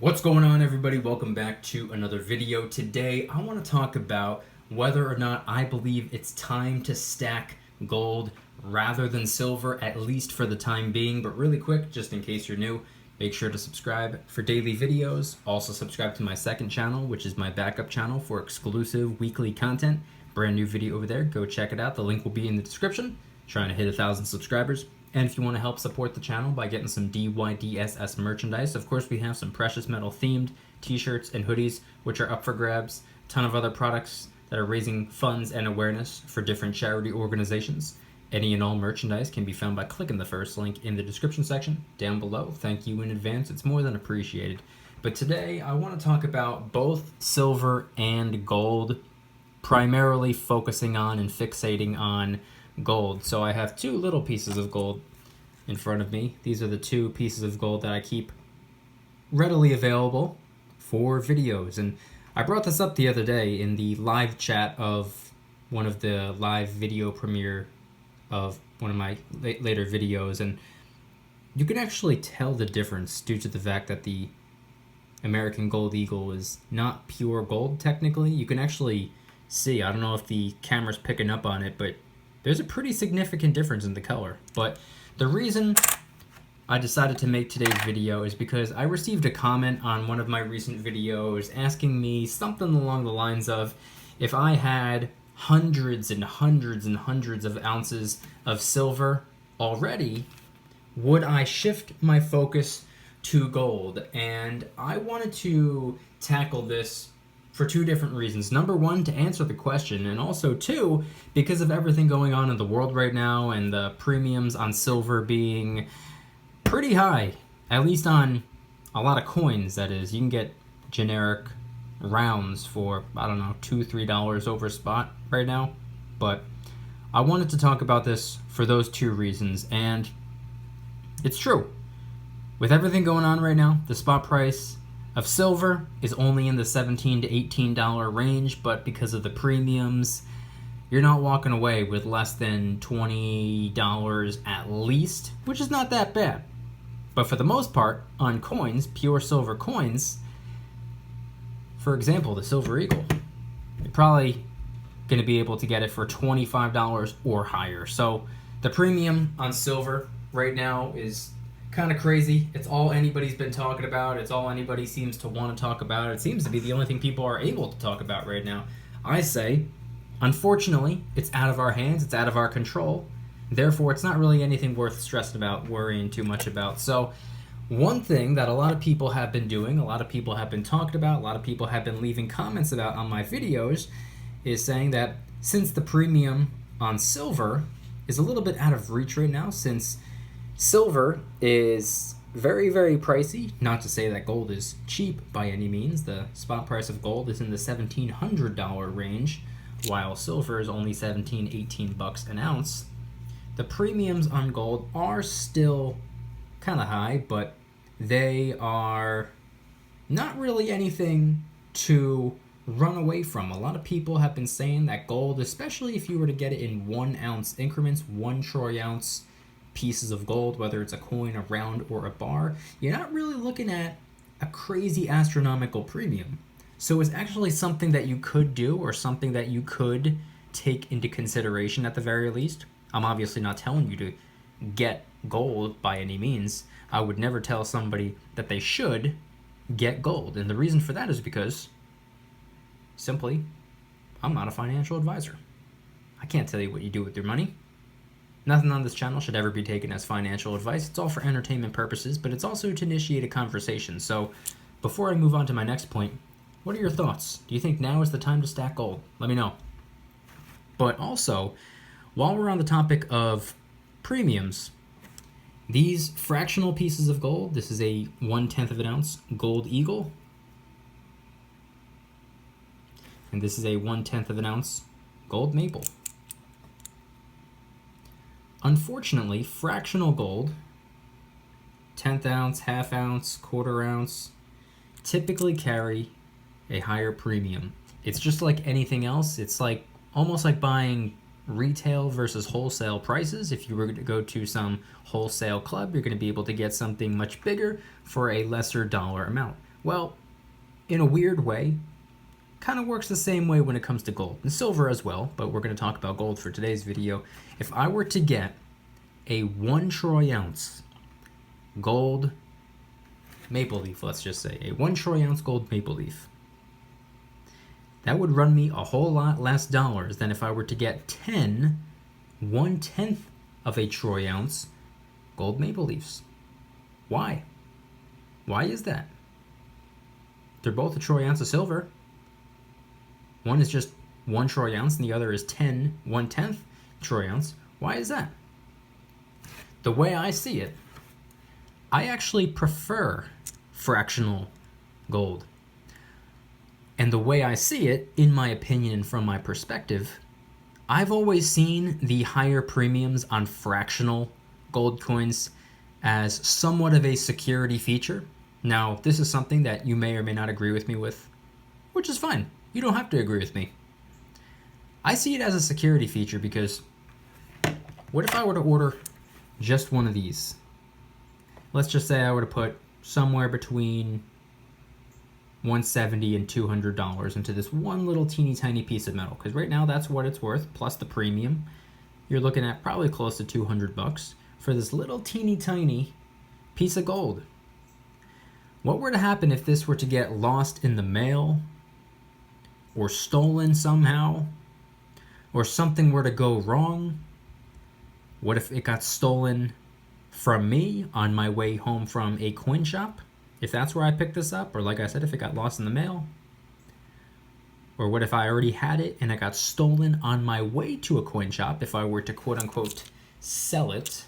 What's going on, everybody? Welcome back to another video. Today I want to talk about whether or not I believe it's time to stack gold rather than silver, at least for the time being. But really quick, just in case you're new, make sure to subscribe for daily videos. Also subscribe to my second channel, which is my backup channel for exclusive weekly content. Brand new video over there, go check it out. The link will be in the description. Trying to hit 1,000 subscribers. And if you want to help support the channel by getting some DYDSS merchandise, of course we have some precious metal themed t-shirts and hoodies, which are up for grabs. A ton of other products that are raising funds and awareness for different charity organizations. Any and all merchandise can be found by clicking the first link in the description section down below. Thank you in advance, it's more than appreciated. But today I want to talk about both silver and gold, primarily focusing on and fixating on gold. So I have two little pieces of gold in front of me. These are the two pieces of gold that I keep readily available for videos. And I brought this up the other day in the live chat of one of the live video premiere of one of my later videos, and you can actually tell the difference due to the fact that the American Gold Eagle is not pure gold technically. You can actually see, I don't know if the camera's picking up on it, but there's a pretty significant difference in the color. But the reason I decided to make today's video is because I received a comment on one of my recent videos asking me something along the lines of, if I had hundreds and hundreds and hundreds of ounces of silver already, would I shift my focus to gold? And I wanted to tackle this for two different reasons. Number one, to answer the question, and also two, because of everything going on in the world right now and the premiums on silver being pretty high, at least on a lot of coins, that is. You can get generic rounds for, I don't know, $2-3 over spot right now. But I wanted to talk about this for those two reasons, and it's true. With everything going on right now, the spot price of silver is only in the $17 to $18 range, but because of the premiums, you're not walking away with less than $20 at least, which is not that bad. But for the most part, on coins, pure silver coins, for example, the Silver Eagle, you're probably going to be able to get it for $25 or higher. So the premium on silver right now is kind of crazy. It's all anybody's been talking about. It's all anybody seems to want to talk about. It seems to be the only thing people are able to talk about right now. I say, unfortunately, it's out of our hands. It's out of our control. Therefore, it's not really anything worth stressing about, worrying too much about. So one thing that a lot of people have been doing, a lot of people have been talking about, a lot of people have been leaving comments about on my videos, is saying that since the premium on silver is a little bit out of reach right now, since silver is very, very pricey. Not to say that gold is cheap by any means. The spot price of gold is in the $1,700 range, while silver is only $17-18 an ounce. The premiums on gold are still kind of high, but they are not really anything to run away from. A lot of people have been saying that gold, especially if you were to get it in 1 ounce increments, 1 troy ounce pieces of gold, whether it's a coin, a round, or a bar, you're not really looking at a crazy astronomical premium. So it's actually something that you could do, or something that you could take into consideration at the very least. I'm obviously not telling you to get gold by any means. I would never tell somebody that they should get gold. And the reason for that is because, simply, I'm not a financial advisor. I can't tell you what you do with your money. Nothing on this channel should ever be taken as financial advice. It's all for entertainment purposes, but it's also to initiate a conversation. So before I move on to my next point, what are your thoughts? Do you think now is the time to stack gold? Let me know. But also, while we're on the topic of premiums, these fractional pieces of gold, this is a 1/10 of an ounce Gold Eagle, and this is a 1/10 of an ounce Gold Maple. Unfortunately, fractional gold, 10th ounce, half ounce, quarter ounce, typically carry a higher premium. It's just like anything else. It's like almost like buying retail versus wholesale prices. If you were to go to some wholesale club, you're going to be able to get something much bigger for a lesser dollar amount. Well, in a weird way, kind of works the same way when it comes to gold and silver as well, but we're going to talk about gold for today's video. If I were to get a 1 troy ounce gold maple leaf, let's just say a 1 troy ounce gold maple leaf, that would run me a whole lot less dollars than if I were to get 10 1/10 of a troy ounce gold maple leafs. Why? Why is that? They're both a troy ounce of silver. One is just 1 troy ounce and the other is 10 1/10 troy ounce. Why is that? The way I see it, I actually prefer fractional gold. And the way I see it, in my opinion and from my perspective, I've always seen the higher premiums on fractional gold coins as somewhat of a security feature. Now, this is something that you may or may not agree with me with, which is fine. You don't have to agree with me. I see it as a security feature because what if I were to order just one of these? Let's just say I were to put somewhere between $170 and $200 into this one little teeny tiny piece of metal, because right now that's what it's worth plus the premium. You're looking at probably close to $200 for this little teeny tiny piece of gold. What were to happen if this were to get lost in the mail or stolen somehow, or something were to go wrong? What if it got stolen from me on my way home from a coin shop, if that's where I picked this up? Or like I said, if it got lost in the mail? Or what if I already had it and it got stolen on my way to a coin shop, if I were to quote unquote sell it,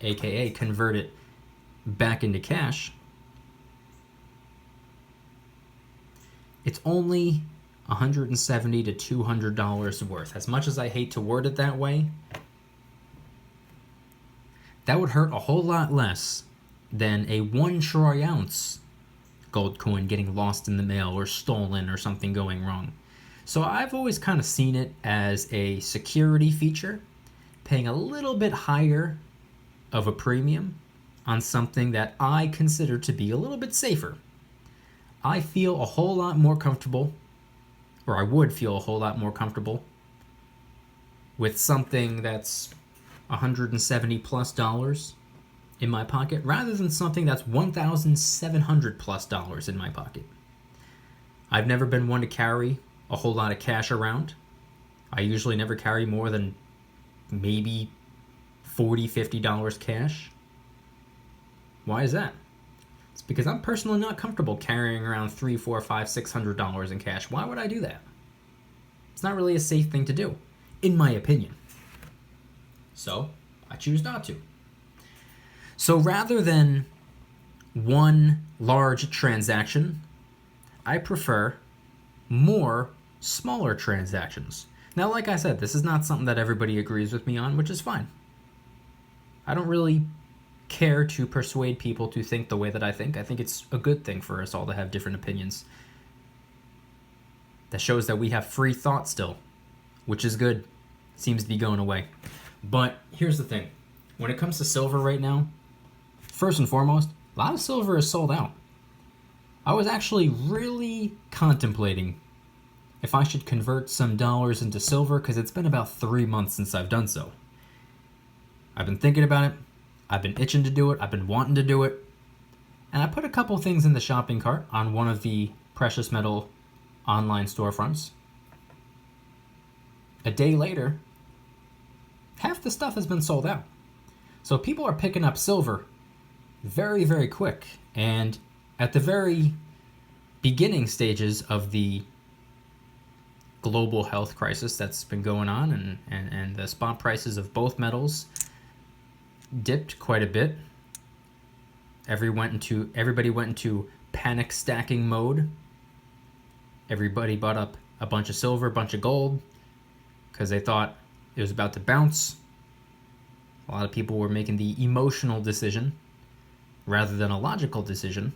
aka convert it back into cash? It's only $170 to $200 worth. As much as I hate to word it that way, that would hurt a whole lot less than a 1 troy ounce gold coin getting lost in the mail or stolen or something going wrong. So I've always kind of seen it as a security feature, paying a little bit higher of a premium on something that I consider to be a little bit safer. I feel a whole lot more comfortable, or I would feel a whole lot more comfortable with something that's $170 plus in my pocket rather than something that's $1,700 plus in my pocket. I've never been one to carry a whole lot of cash around. I usually never carry more than maybe $40, $50 cash. Why is that? It's because I'm personally not comfortable carrying around $300, $400, $500, $600 in cash. Why would I do that? It's not really a safe thing to do, in my opinion. So I choose not to. So rather than one large transaction, I prefer more smaller transactions. Now, like I said, this is not something that everybody agrees with me on, which is fine. I don't really care to persuade people to think the way that I think. I think it's a good thing for us all to have different opinions. That shows that we have free thought still, which is good. Seems to be going away. But here's the thing. When it comes to silver right now, first and foremost, a lot of silver is sold out. I was actually really contemplating if I should convert some dollars into silver because it's been about 3 months since I've done so. I've been thinking about it. I've been itching to do it. I've been wanting to do it. And I put a couple things in the shopping cart on one of the precious metal online storefronts. A day later, half the stuff has been sold out. So people are picking up silver very, very quick. And at the very beginning stages of the global health crisis that's been going on, and the spot prices of both metals dipped quite a bit. Everybody went into panic stacking mode. Everybody bought up a bunch of silver, a bunch of gold, because they thought it was about to bounce. A lot of people were making the emotional decision rather than a logical decision.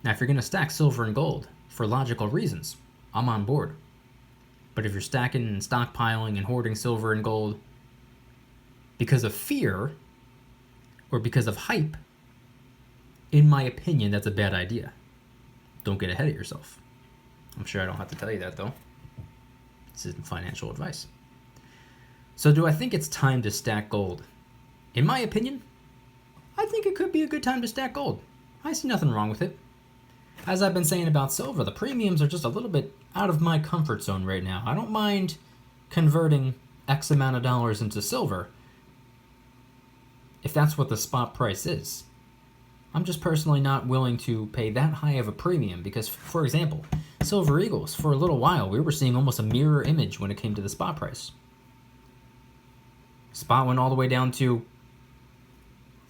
Now, if you're going to stack silver and gold for logical reasons, I'm on board. But if you're stacking and stockpiling and hoarding silver and gold because of fear or because of hype, in my opinion, that's a bad idea. Don't get ahead of yourself. I'm sure I don't have to tell you that, though. This isn't financial advice. So do I think it's time to stack gold? In my opinion, I think it could be a good time to stack gold. I see nothing wrong with it. As I've been saying about silver, the premiums are just a little bit out of my comfort zone right now. I don't mind converting X amount of dollars into silver if that's what the spot price is. I'm just personally not willing to pay that high of a premium because, for example, Silver Eagles, for a little while, we were seeing almost a mirror image when it came to the spot price. Spot went all the way down to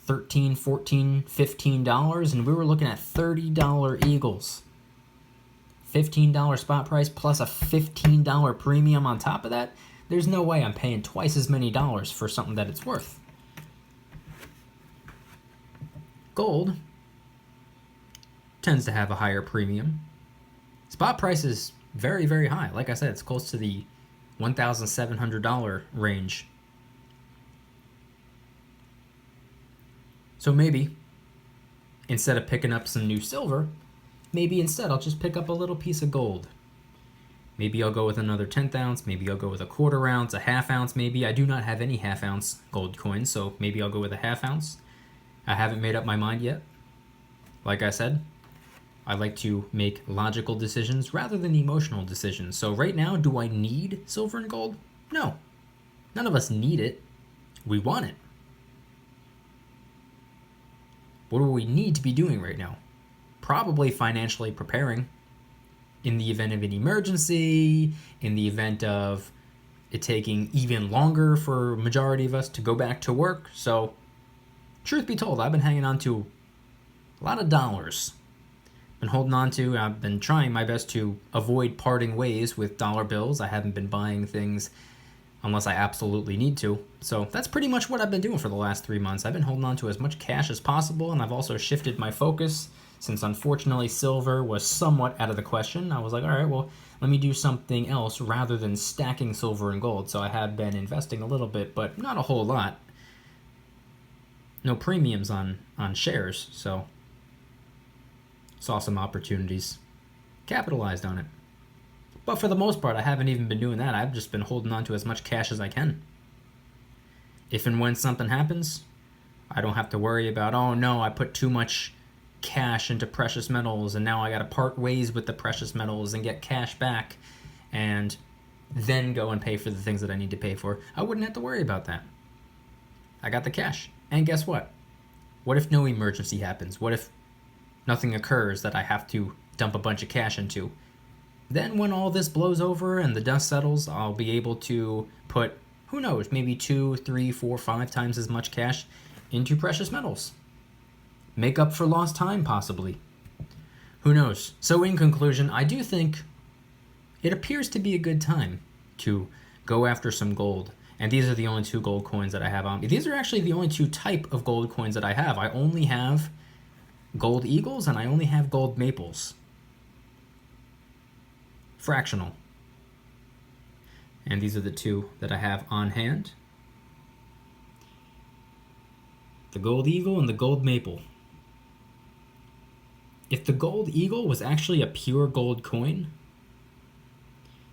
$13, $14, $15, and we were looking at $30 Eagles. $15 spot price plus a $15 premium on top of that. There's no way I'm paying twice as many dollars for something that it's worth. Gold tends to have a higher premium. Spot price is very, very high. Like I said, it's close to the $1,700 range. So maybe, instead of picking up some new silver, maybe instead I'll just pick up a little piece of gold. Maybe I'll go with another 10th ounce, maybe I'll go with a 1/4 ounce, a 1/2 ounce maybe. I do not have any 1/2 ounce gold coins, so maybe I'll go with a 1/2 ounce. I haven't made up my mind yet. Like I said, I like to make logical decisions rather than emotional decisions. So right now, do I need silver and gold? No. None of us need it. We want it. What do we need to be doing right now? Probably financially preparing in the event of an emergency, in the event of it taking even longer for a majority of us to go back to work. So, truth be told, I've been hanging on to a lot of dollars. I've been trying my best to avoid parting ways with dollar bills. I haven't been buying things unless I absolutely need to. So that's pretty much what I've been doing for the last 3 months. I've been holding on to as much cash as possible, and I've also shifted my focus since unfortunately silver was somewhat out of the question. I was like, all right, well, let me do something else rather than stacking silver and gold. So I have been investing a little bit, but not a whole lot. No premiums on shares, so saw some opportunities, capitalized on it. But for the most part, I haven't even been doing that. I've just been holding on to as much cash as I can. If and when something happens, I don't have to worry about, oh no, I put too much cash into precious metals and now I got to part ways with the precious metals and get cash back and then go and pay for the things that I need to pay for. I wouldn't have to worry about that. I got the cash. And guess what? What if no emergency happens? What if nothing occurs that I have to dump a bunch of cash into? Then when all this blows over and the dust settles, I'll be able to put, who knows, maybe 2, 3, 4, 5 times as much cash into precious metals. Make up for lost time, possibly. Who knows? So in conclusion, I do think it appears to be a good time to go after some gold. And these are the only 2 gold coins that I have on me. These are actually the only 2 type of gold coins that I have. I only have gold eagles and I only have gold maples. Fractional. And these are the 2 that I have on hand. The gold eagle and the gold maple. If the gold eagle was actually a pure gold coin,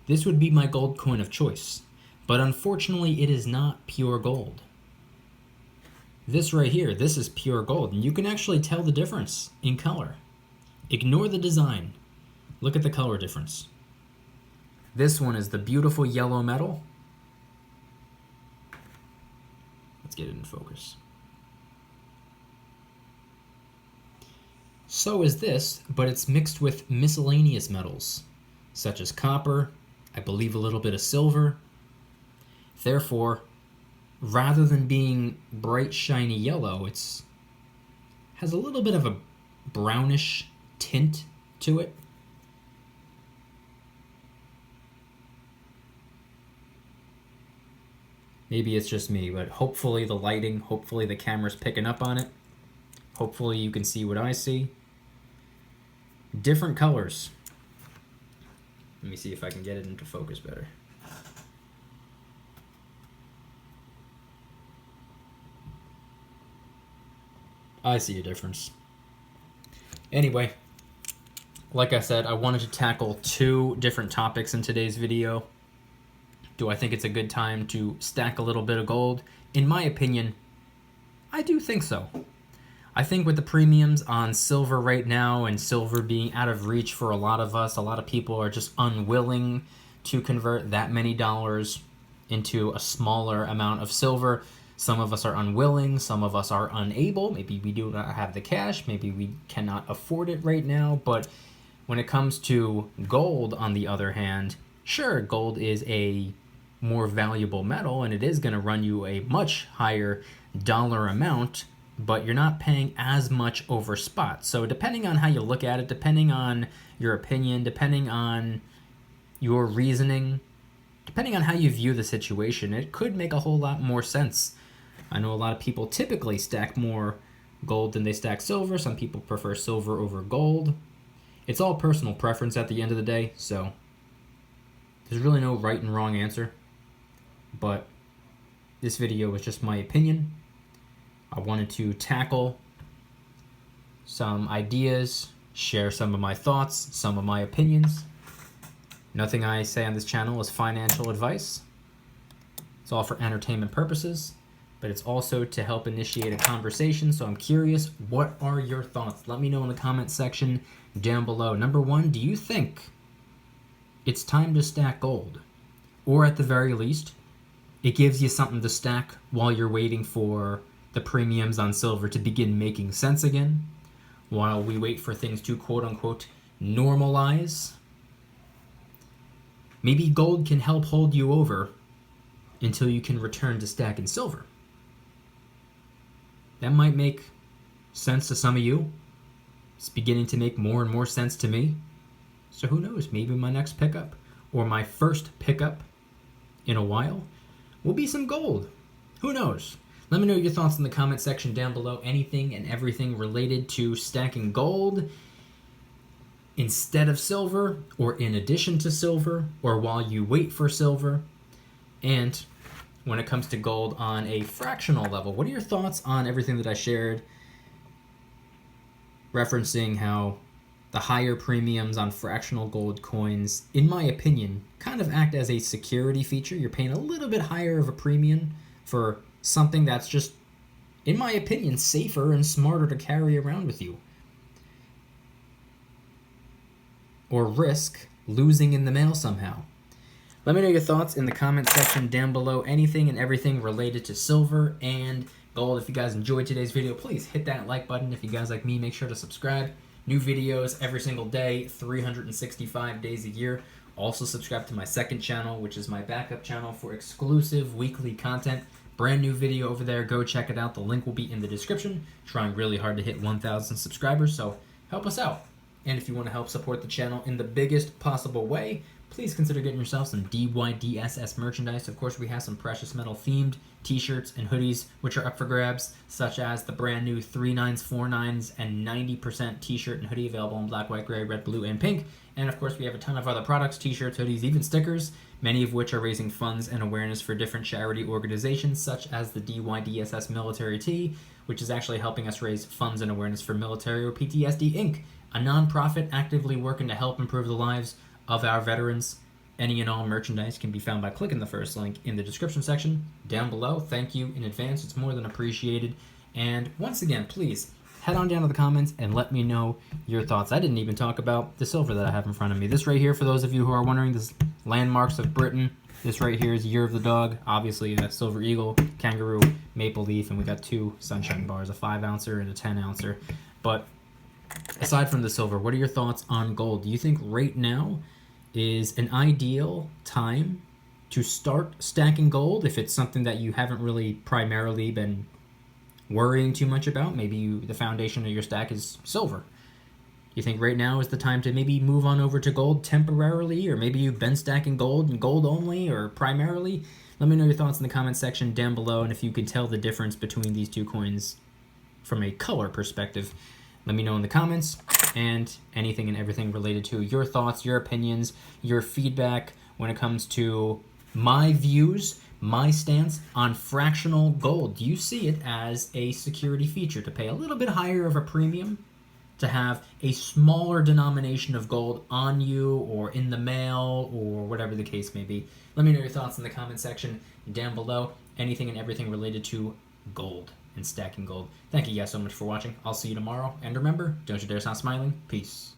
this would be my gold coin of choice. But unfortunately, it is not pure gold. This right here, this is pure gold, and you can actually tell the difference in color. Ignore the design. Look at the color difference. This one is the beautiful yellow metal. Let's get it in focus. So is this, but it's mixed with miscellaneous metals, such as copper, I believe a little bit of silver. Therefore, rather than being bright, shiny yellow, it's has a little bit of a brownish tint to it. Maybe it's just me, but hopefully the lighting, hopefully the camera's picking up on it. Hopefully you can see what I see. Different colors. Let me see if I can get it into focus better. I see a difference. Anyway, Like I said, I wanted to tackle 2 different topics in today's video. Do I think it's a good time to stack a little bit of gold? In my opinion, I do think so. I think with the premiums on silver right now and silver being out of reach for a lot of us, a lot of people are just unwilling to convert that many dollars into a smaller amount of silver. Some of us are unwilling, some of us are unable. Maybe we do not have the cash, maybe we cannot afford it right now. But when it comes to gold, on the other hand, sure, gold is a more valuable metal and it is going to run you a much higher dollar amount, but you're not paying as much over spot. So depending on how you look at it, depending on your opinion, depending on your reasoning, depending on how you view the situation, it could make a whole lot more sense. I know a lot of people typically stack more gold than they stack silver. Some people prefer silver over gold. It's all personal preference at the end of the day, so there's really no right and wrong answer. But this video was just my opinion. I wanted to tackle some ideas, share some of my thoughts, some of my opinions. Nothing I say on this channel is financial advice. It's all for entertainment purposes, but it's also to help initiate a conversation. So I'm curious, what are your thoughts? Let me know in the comment section down below. Number 1, do you think it's time to stack gold? Or at the very least, it gives you something to stack while you're waiting for the premiums on silver to begin making sense again, while we wait for things to quote-unquote normalize. Maybe gold can help hold you over until you can return to stacking silver. That might make sense to some of you. It's beginning to make more and more sense to me. So who knows, maybe my next pickup or my first pickup in a while will be some gold. Who knows? Let me know your thoughts in the comment section down below. Anything and everything related to stacking gold instead of silver, or in addition to silver, or while you wait for silver. And when it comes to gold on a fractional level, what are your thoughts on everything that I shared, referencing how the higher premiums on fractional gold coins, in my opinion, kind of act as a security feature? You're paying a little bit higher of a premium for something that's just, in my opinion, safer and smarter to carry around with you. Or risk losing in the mail somehow. Let me know your thoughts in the comment section down below. Anything and everything related to silver and gold. If you guys enjoyed today's video, please hit that like button. If you guys like me, make sure to subscribe. New videos every single day, 365 days a year. Also subscribe to my second channel, which is my backup channel for exclusive weekly content. Brand new video over there. Go check it out. The link will be in the description. Trying really hard to hit 1,000 subscribers, so help us out. And if you want to help support the channel in the biggest possible way, please consider getting yourself some DYDSS merchandise. Of course, we have some precious metal themed t-shirts and hoodies, which are up for grabs, such as the brand new 3/9s, 4/9s, and 90% t-shirt and hoodie available in black, white, gray, red, blue, and pink. And of course, we have a ton of other products, t-shirts, hoodies, even stickers, many of which are raising funds and awareness for different charity organizations, such as the DYDSS Military Tee, which is actually helping us raise funds and awareness for Military or PTSD Inc., a nonprofit actively working to help improve the lives of our veterans. Any and all merchandise can be found by clicking the first link in the description section down below. Thank you in advance. It's more than appreciated. And once again, please head on down to the comments and let me know your thoughts. I didn't even talk about the silver that I have in front of me. This right here, for those of you who are wondering, this is Landmarks of Britain. This right here is Year of the Dog. Obviously, a Silver Eagle, Kangaroo, Maple Leaf, and we got 2 Sunshine bars, a 5-ouncer and a 10-ouncer. But aside from the silver, what are your thoughts on gold? Do you think right now is an ideal time to start stacking gold if it's something that you haven't really primarily been worrying too much about? Maybe the foundation of your stack is silver. You think right now is the time to maybe move on over to gold temporarily, or maybe you've been stacking gold and gold only or primarily? Let me know your thoughts in the comment section down below, and if you can tell the difference between these two coins from a color perspective, let me know in the comments. And anything and everything related to your thoughts, your opinions, your feedback when it comes to my views, my stance on fractional gold. Do you see it as a security feature to pay a little bit higher of a premium to have a smaller denomination of gold on you or in the mail or whatever the case may be. Let me know your thoughts in the comment section down below. Anything and everything related to gold and stacking gold. Thank you guys so much for watching. I'll see you tomorrow. And remember, don't you dare stop smiling. Peace.